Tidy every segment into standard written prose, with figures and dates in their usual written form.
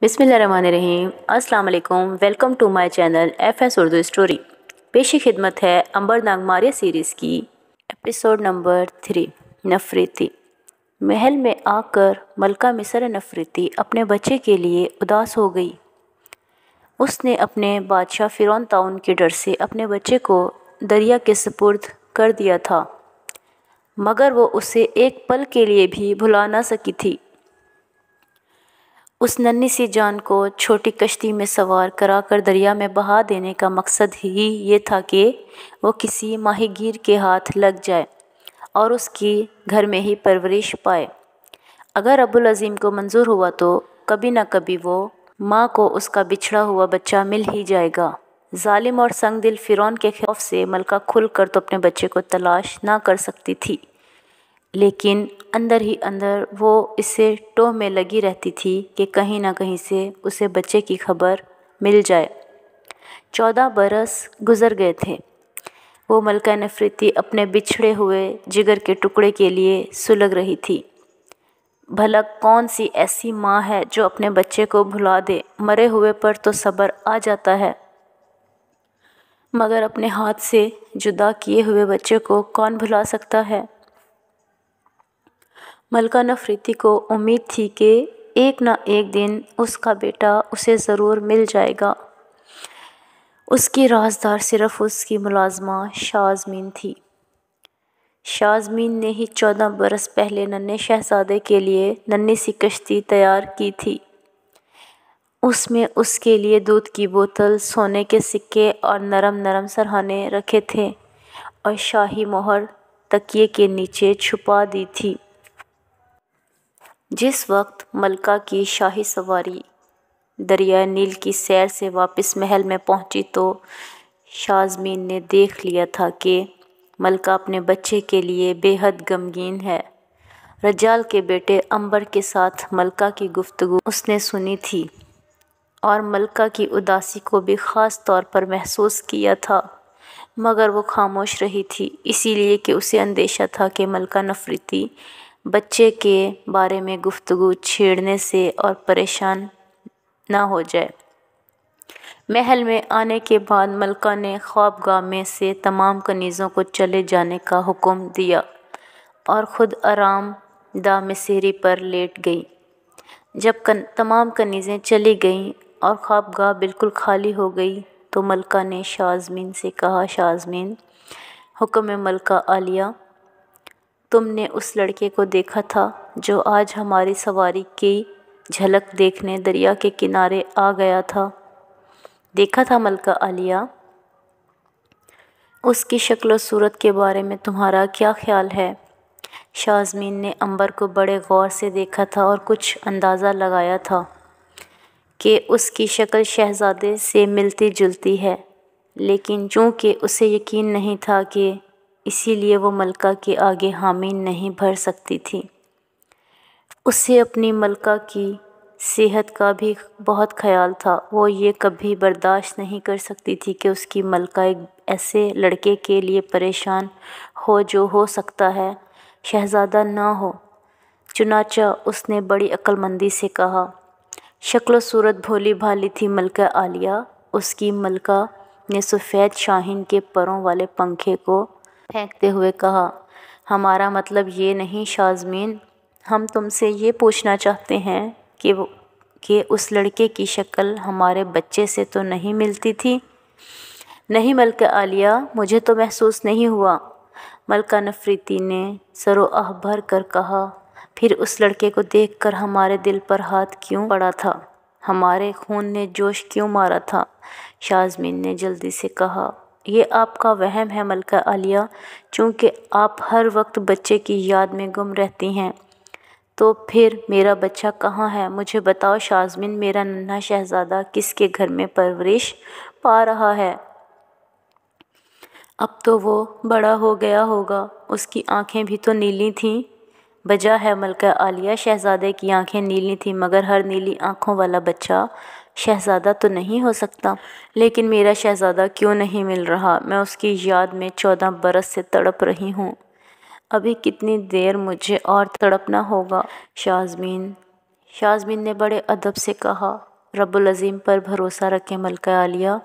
बिस्मिल्लाहिर्रहमानिर्रहीम। अस्सलाम वालेकुम। Welcome to my channel FS Urdu story. पेशी खिदमत है अंबर नागमारिया सीरीज़ की एपिसोड नंबर 3, नफरीती। महल में आकर मलका मिस्र नफरीती अपने बच्चे के लिए उदास हो गई। उसने अपने बादशाह फ़िरौन ताउन के डर से अपने बच्चे को दरिया के सुपुर्द कर दिया था, मगर वो उसे एक पल के लिए भी भुला ना सकी थी। उस नन्ही सी जान को छोटी कश्ती में सवार कराकर दरिया में बहा देने का मकसद ही ये था कि वो किसी माहीगीर के हाथ लग जाए और उसकी घर में ही परवरिश पाए। अगर अब्दुल अज़ीम को मंजूर हुआ तो कभी ना कभी वो माँ को उसका बिछड़ा हुआ बच्चा मिल ही जाएगा। जालिम और संगदिल फ़िरौन के खौफ से मलका खुल कर तो अपने बच्चे को तलाश ना कर सकती थी, लेकिन अंदर ही अंदर वो इससे टोह में लगी रहती थी कि कहीं ना कहीं से उसे बच्चे की खबर मिल जाए। 14 बरस गुज़र गए थे। वो मलका नफरीती अपने बिछड़े हुए जिगर के टुकड़े के लिए सुलग रही थी। भला कौन सी ऐसी माँ है जो अपने बच्चे को भुला दे? मरे हुए पर तो सब्र आ जाता है, मगर अपने हाथ से जुदा किए हुए बच्चे को कौन भुला सकता है? मलका नफरीती को उम्मीद थी कि एक ना एक दिन उसका बेटा उसे ज़रूर मिल जाएगा। उसकी राजदार सिर्फ उसकी मुलाजमा शाज़मीन थी। शाज़मीन ने ही 14 बरस पहले नन्हे शहज़ादे के लिए नन्ही सी कश्ती तैयार की थी। उसमें उसके लिए दूध की बोतल, सोने के सिक्के और नरम नरम सरहाने रखे थे और शाही मोहर तकिए के नीचे छुपा दी थी। जिस वक्त मलका की शाही सवारी दरिया नील की सैर से वापस महल में पहुंची तो शाज़मीन ने देख लिया था कि मलका अपने बच्चे के लिए बेहद गमगीन है। रज्जाल के बेटे अंबर के साथ मलका की गुफ्तगू उसने सुनी थी और मलका की उदासी को भी ख़ास तौर पर महसूस किया था, मगर वो खामोश रही थी, इसीलिए कि उसे अंदेशा था कि मलका नफरीती बच्चे के बारे में गुफ्तगू छेड़ने से और परेशान ना हो जाए। महल में आने के बाद मलका ने ख्वाबगाह में से तमाम कनीज़ों को चले जाने का हुक्म दिया और ख़ुद आराम दा मिसेरी पर लेट गई। जब तमाम कनीज़ें चली गईं और ख्वाबगाह बिल्कुल खाली हो गई तो मलका ने शाज़मीन से कहा, शाज़मीन, हुक्म मलका आलिया, तुमने उस लड़के को देखा था जो आज हमारी सवारी की झलक देखने दरिया के किनारे आ गया था? देखा था मलका आलिया। उसकी शक्ल और सूरत के बारे में तुम्हारा क्या ख्याल है? शाज़मीन ने अंबर को बड़े गौर से देखा था और कुछ अंदाज़ा लगाया था कि उसकी शक्ल शहज़ादे से मिलती जुलती है, लेकिन चूँकि उसे यकीन नहीं था कि इसीलिए वो मलका के आगे हामी नहीं भर सकती थी। उसे अपनी मलका की सेहत का भी बहुत ख्याल था। वो ये कभी बर्दाश्त नहीं कर सकती थी कि उसकी मलका एक ऐसे लड़के के लिए परेशान हो जो हो सकता है शहज़ादा ना हो। चुनाचा उसने बड़ी अक्लमंदी से कहा, शक्ल सूरत भोली भाली थी मलका आलिया। उसकी मलका ने सफ़ेद शाहीन के परों वाले पंखे को फेंकते हुए कहा, हमारा मतलब ये नहीं शाज़मीन, हम तुमसे ये पूछना चाहते हैं कि उस लड़के की शक्ल हमारे बच्चे से तो नहीं मिलती थी? नहीं मलका आलिया, मुझे तो महसूस नहीं हुआ, मलका नफरीती ने सरोआह भर कर कहा। फिर उस लड़के को देखकर हमारे दिल पर हाथ क्यों पड़ा था? हमारे खून ने जोश क्यों मारा था? शाज़मीन ने जल्दी से कहा, ये आपका वहम है मलका आलिया, चूँकि आप हर वक्त बच्चे की याद में गुम रहती हैं। तो फिर मेरा बच्चा कहाँ है? मुझे बताओ शाज़मीन, मेरा नन्हा शहज़ादा किसके घर में परवरिश पा रहा है? अब तो वो बड़ा हो गया होगा, उसकी आंखें भी तो नीली थीं। बजा है मलका आलिया, शहज़ादे की आंखें नीली थीं, मगर हर नीली आंखों वाला बच्चा शहज़ादा तो नहीं हो सकता। लेकिन मेरा शहज़ादा क्यों नहीं मिल रहा? मैं उसकी याद में 14 बरस से तड़प रही हूँ। अभी कितनी देर मुझे और तड़पना होगा? शाज़मीन ने बड़े अदब से कहा, रब्बुल अज़ीम पर भरोसा रखें मलका आलिया,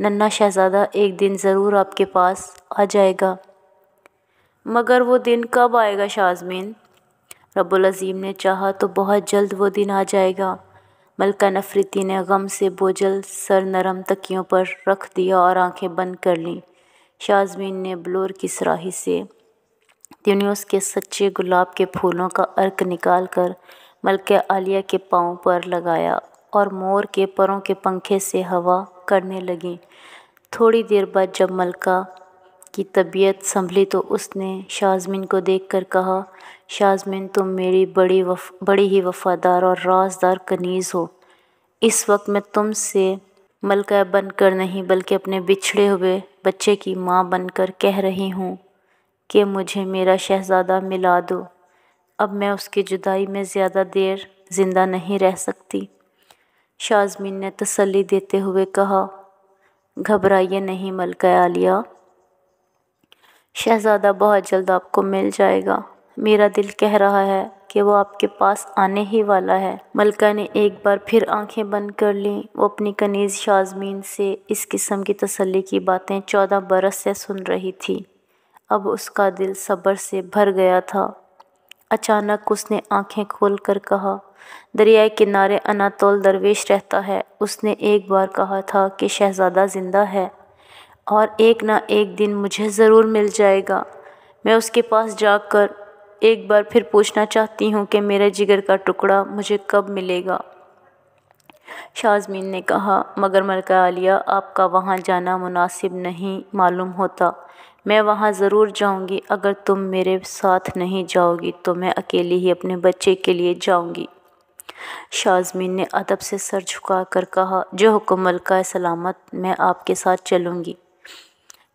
नन्हा शहज़ादा एक दिन ज़रूर आपके पास आ जाएगा। मगर वो दिन कब आएगा शाज़मीन? रब्बुल अज़ीम ने चाहा तो बहुत जल्द वो दिन आ जाएगा। मलका नफरीती ने गम से बोझल सर नरम तकियों पर रख दिया और आंखें बंद कर लीं। शाज़मीन ने ब्लोर की सुराही से यूनुस के सच्चे गुलाब के फूलों का अर्क निकाल कर मलका आलिया के पाँव पर लगाया और मोर के परों के पंखे से हवा करने लगी। थोड़ी देर बाद जब मलका की तबीयत संभली तो उसने शाज़मीन को देखकर कहा, शाज़मीन तुम मेरी बड़ी ही वफ़ादार और राज़दार कनीज़ हो। इस वक्त मैं तुमसे मलका बनकर नहीं बल्कि अपने बिछड़े हुए बच्चे की माँ बनकर कह रही हूँ कि मुझे मेरा शहज़ादा मिला दो। अब मैं उसकी जुदाई में ज़्यादा देर ज़िंदा नहीं रह सकती। शाज़मीन ने तसल्ली देते हुए कहा, घबराइए नहीं मलका आलिया, शहज़ादा बहुत जल्द आपको मिल जाएगा। मेरा दिल कह रहा है कि वो आपके पास आने ही वाला है। मलका ने एक बार फिर आंखें बंद कर लीं। वो अपनी कनीज़ शाज़मीन से इस किस्म की तसल्ली की बातें 14 बरस से सुन रही थी। अब उसका दिल सब्र से भर गया था। अचानक उसने आंखें खोलकर कहा, दरियाए किनारे अनातोल दरवेश रहता है। उसने एक बार कहा था कि शहज़ादा ज़िंदा है और एक ना एक दिन मुझे ज़रूर मिल जाएगा। मैं उसके पास जाकर एक बार फिर पूछना चाहती हूँ कि मेरे जिगर का टुकड़ा मुझे कब मिलेगा। शाज़मीन ने कहा, मगर मलका आलिया, आपका वहाँ जाना मुनासिब नहीं मालूम होता। मैं वहाँ ज़रूर जाऊँगी। अगर तुम मेरे साथ नहीं जाओगी तो मैं अकेली ही अपने बच्चे के लिए जाऊँगी। शाज़मीन ने अदब से सर झुकाकर कहा, जो हुक्म मलका सलामत, मैं आपके साथ चलूँगी।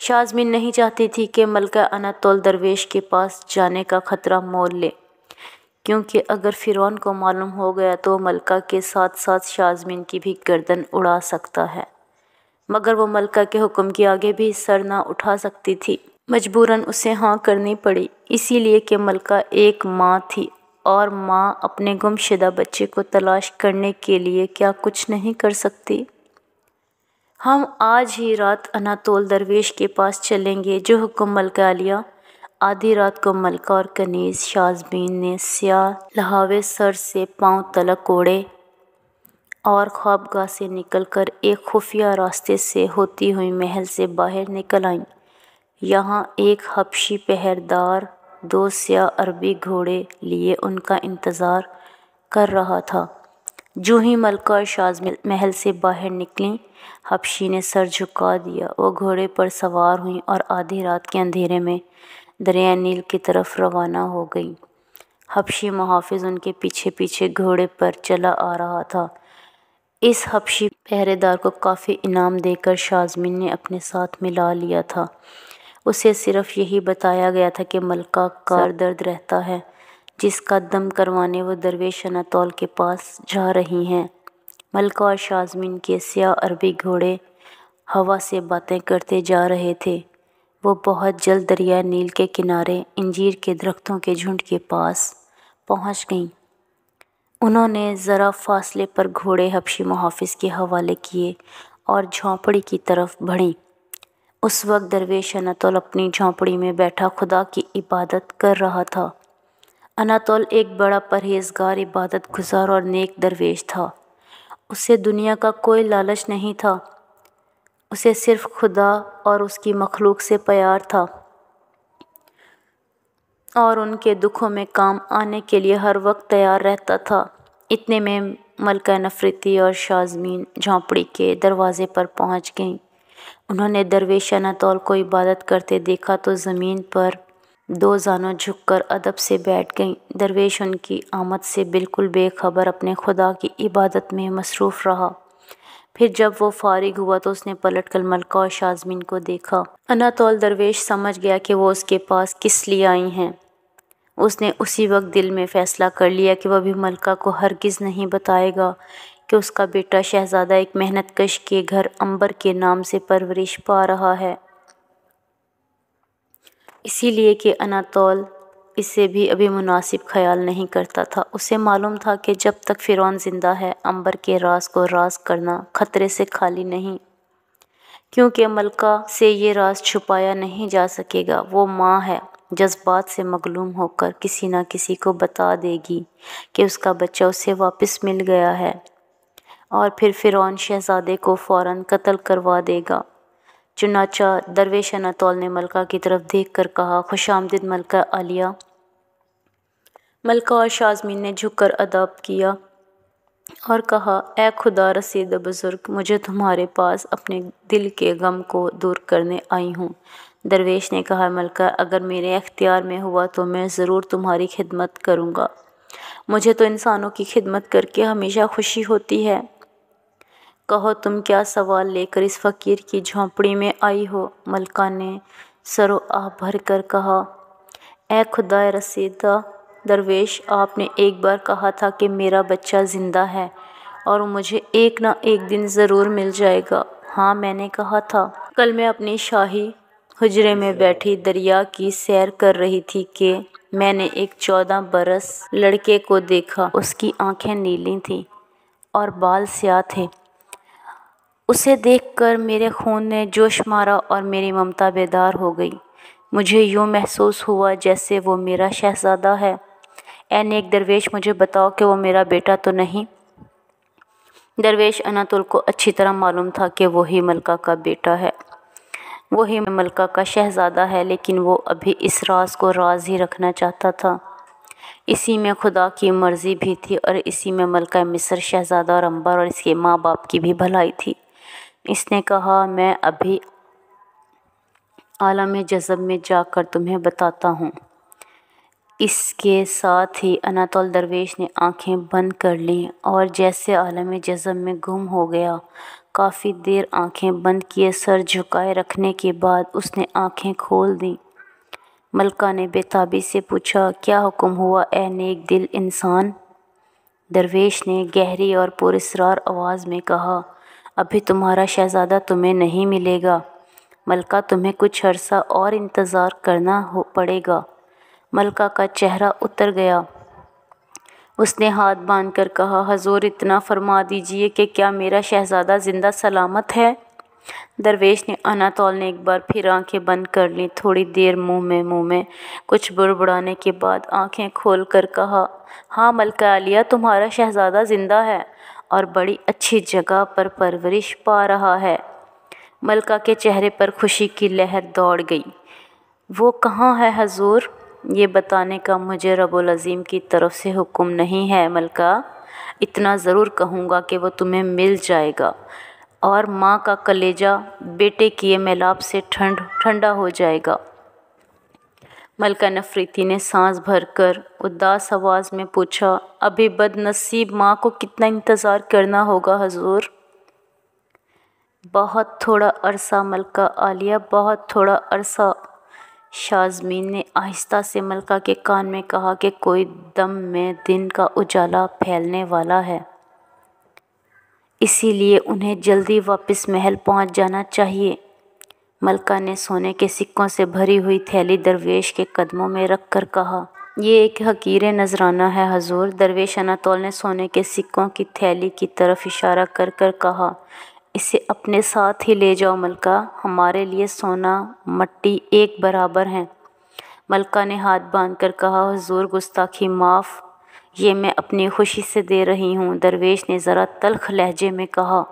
शाज़मीन नहीं चाहती थी कि मलका अनातोल दरवेश के पास जाने का ख़तरा मोल ले, क्योंकि अगर फ़िरौन को मालूम हो गया तो मलका के साथ साथ शाज़मीन की भी गर्दन उड़ा सकता है। मगर वो मलका के हुक्म के आगे भी सर ना उठा सकती थी। मजबूरन उसे हाँ करनी पड़ी, इसीलिए कि मलका एक माँ थी और माँ अपने गुमशुदा बच्चे को तलाश करने के लिए क्या कुछ नहीं कर सकती। हम आज ही रात अनातोल दरवेश के पास चलेंगे, जो हुक्म मलका आलिया। आधी रात को मलका और कनीज़ शाज़मीन ने स्याह लहावे सर से पाँव तलक ओढ़े और ख्वाबगाह से निकलकर एक खुफिया रास्ते से होती हुई महल से बाहर निकल आईं। यहाँ एक हबशी पहरेदार 2 स्याह अरबी घोड़े लिए उनका इंतज़ार कर रहा था। जो ही मलका और शाज़मीन महल से बाहर निकलीं, हबशी ने सर झुका दिया। वो घोड़े पर सवार हुईं और आधी रात के अंधेरे में दरिया नील की तरफ रवाना हो गईं। हबशी मुहाफ़िज़ उनके पीछे पीछे घोड़े पर चला आ रहा था। इस हबशी पहरेदार को काफ़ी इनाम देकर शाज़मीन ने अपने साथ मिला लिया था। उसे सिर्फ यही बताया गया था कि मलका का सर दर्द रहता है, जिसका दम करवाने वो दरवेश अनातोल के पास जा रही हैं। मलका और शाज़मीन के स्याह अरबी घोड़े हवा से बातें करते जा रहे थे। वो बहुत जल्द दरिया नील के किनारे इंजीर के दरख्तों के झुंड के पास पहुंच गईं। उन्होंने ज़रा फासले पर घोड़े हबशी मुहाफ़िज़ के हवाले किए और झोंपड़ी की तरफ बढ़ीं। उस वक्त दरवेश अनातोल अपनी झोंपड़ी में बैठा खुदा की इबादत कर रहा था। अनातोल एक बड़ा परहेज़गार, इबादत गुज़ार और नेक दरवेश था। उसे दुनिया का कोई लालच नहीं था। उसे सिर्फ खुदा और उसकी मखलूक से प्यार था और उनके दुखों में काम आने के लिए हर वक्त तैयार रहता था। इतने में मलका नफरीती और शाज़मीन झोंपड़ी के दरवाज़े पर पहुंच गईं। उन्होंने दरवेश अनातोल को इबादत करते देखा तो ज़मीन पर 2 जानों झुककर अदब से बैठ गईं। दरवेश उनकी आमद से बिल्कुल बेखबर अपने खुदा की इबादत में मसरूफ़ रहा। फिर जब वो फारिग हुआ तो उसने पलटकर मलका और शाज़मीन को देखा। अनातोल दरवेश समझ गया कि वो उसके पास किस लिए आई हैं। उसने उसी वक्त दिल में फ़ैसला कर लिया कि वह भी मलका को हरगिज़ नहीं बताएगा कि उसका बेटा शहज़ादा एक मेहनतकश के घर अंबर के नाम से परवरिश पा रहा है। इसीलिए कि अनातोल इसे भी अभी मुनासिब ख्याल नहीं करता था। उसे मालूम था कि जब तक फ़िरौन ज़िंदा है अंबर के राज को राज करना खतरे से खाली नहीं, क्योंकि मलका से ये राज छुपाया नहीं जा सकेगा। वो माँ है, जज्बात से मगलूम होकर किसी न किसी को बता देगी कि उसका बच्चा उसे वापस मिल गया है, और फिर फ़िरौन शहज़ादे को फ़ौरन कत्ल करवा देगा। चुनाचा दरवेश अनातोल ने मलका की तरफ देखकर कहा, खुशामदीद मलका आलिया। मलका और शाज़मीन ने झुककर अदब किया और कहा, ए खुदा रसीद बुज़ुर्ग, मुझे तुम्हारे पास अपने दिल के गम को दूर करने आई हूँ। दरवेश ने कहा, मलका, अगर मेरे इख्तियार में हुआ तो मैं ज़रूर तुम्हारी खिदमत करूँगा। मुझे तो इंसानों की खिदमत करके हमेशा खुशी होती है। कहो तुम क्या सवाल लेकर इस फ़कीर की झोंपड़ी में आई हो? मलका ने सरो आह भर कर कहा, ए खुदाए रसीदा दरवेश, आपने एक बार कहा था कि मेरा बच्चा ज़िंदा है और मुझे एक ना एक दिन ज़रूर मिल जाएगा। हाँ, मैंने कहा था। कल मैं अपनी शाही हुजरे में बैठी दरिया की सैर कर रही थी कि मैंने एक 14 बरस लड़के को देखा। उसकी आंखें नीली थीं और बाल स्याह थे। उसे देखकर मेरे खून ने जोश मारा और मेरी ममता बेदार हो गई। मुझे यूँ महसूस हुआ जैसे वो मेरा शहज़ादा है। ए नेक दरवेश, मुझे बताओ कि वो मेरा बेटा तो नहीं? दरवेश अनातुल को अच्छी तरह मालूम था कि वही मलका का बेटा है, वही मलका का शहज़ादा है, लेकिन वो अभी इस राज को राज ही रखना चाहता था। इसी में खुदा की मर्ज़ी भी थी और इसी में मलका मिस्र, शहज़ादा और अंबर और इसके माँ बाप की भी भलाई थी। इसने कहा, मैं अभी आलम जज़ब में जाकर तुम्हें बताता हूँ। इसके साथ ही अनातोल दरवेश ने आंखें बंद कर लीं और जैसे आलम जज़ब में गुम हो गया। काफ़ी देर आंखें बंद किए सर झुकाए रखने के बाद उसने आंखें खोल दी। मलका ने बेताबी से पूछा, क्या हुक्म हुआ ए नेक दिल इंसान? दरवेश ने गहरी और पुरस्रार आवाज़ में कहा, अभी तुम्हारा शहज़ादा तुम्हें नहीं मिलेगा। मलका, तुम्हें कुछ अरसा और इंतज़ार करना पड़ेगा। मलका का चेहरा उतर गया। उसने हाथ बांधकर कहा, हजूर, इतना फरमा दीजिए कि क्या मेरा शहज़ादा ज़िंदा सलामत है? दरवेश ने अनातोल ने एक बार फिर आंखें बंद कर लीं। थोड़ी देर मुंह में कुछ बुड़बुड़ाने के बाद आंखें खोलकर कहा, हाँ मलका आलिया, तुम्हारा शहज़ादा ज़िंदा है और बड़ी अच्छी जगह पर परवरिश पा रहा है। मलका के चेहरे पर खुशी की लहर दौड़ गई। वो कहाँ है हजूर? ये बताने का मुझे रब्बुल अज़ीम की तरफ से हुक्म नहीं है मलका। इतना ज़रूर कहूँगा कि वो तुम्हें मिल जाएगा और माँ का कलेजा बेटे किए मेलाप से ठंडा हो जाएगा। मलका नफरीती ने सांस भरकर उदास आवाज़ में पूछा, अभी बदनसीब माँ को कितना इंतज़ार करना होगा हजूर? बहुत थोड़ा अरसा मलका आलिया, बहुत थोड़ा अरसा। शाज़मीन ने आहिस्ता से मलका के कान में कहा कि कोई दम में दिन का उजाला फैलने वाला है, इसीलिए उन्हें जल्दी वापस महल पहुंच जाना चाहिए। मलका ने सोने के सिक्कों से भरी हुई थैली दरवेश के कदमों में रख कर कहा, ये एक हकीर नजराना है हजूर। दरवेश अनातोल ने सोने के सिक्कों की थैली की तरफ इशारा कर कर कहा, इसे अपने साथ ही ले जाओ मलका, हमारे लिए सोना मट्टी एक बराबर हैं। मलका ने हाथ बांधकर कहा, हुजूर गुस्ताखी माफ़, ये मैं अपनी खुशी से दे रही हूँ। दरवेश ने ज़रा तल्ख लहजे में कहा,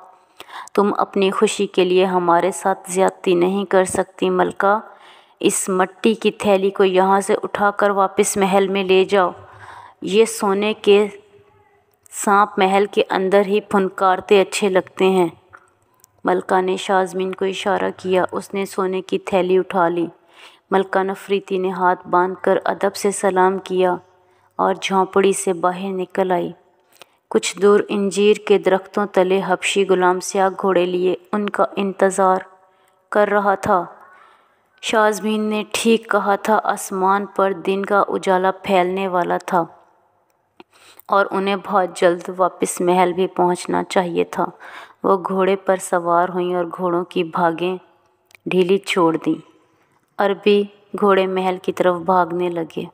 तुम अपनी खुशी के लिए हमारे साथ ज़्यादती नहीं कर सकती मलका। इस मट्टी की थैली को यहाँ से उठाकर वापस महल में ले जाओ। ये सोने के सांप महल के अंदर ही फुनकारते अच्छे लगते हैं। मलका ने शाज़मीन को इशारा किया। उसने सोने की थैली उठा ली। मलका नफरीती ने हाथ बांधकर अदब से सलाम किया और झोंपड़ी से बाहर निकल आई। कुछ दूर इंजीर के दरख्तों तले हबशी गुलाम स्याह घोड़े लिए उनका इंतज़ार कर रहा था। शाज़मीन ने ठीक कहा था, आसमान पर दिन का उजाला फैलने वाला था और उन्हें बहुत जल्द वापस महल भी पहुंचना चाहिए था। वो घोड़े पर सवार हुईं और घोड़ों की भागें ढीली छोड़ दी। अरबी घोड़े महल की तरफ भागने लगे।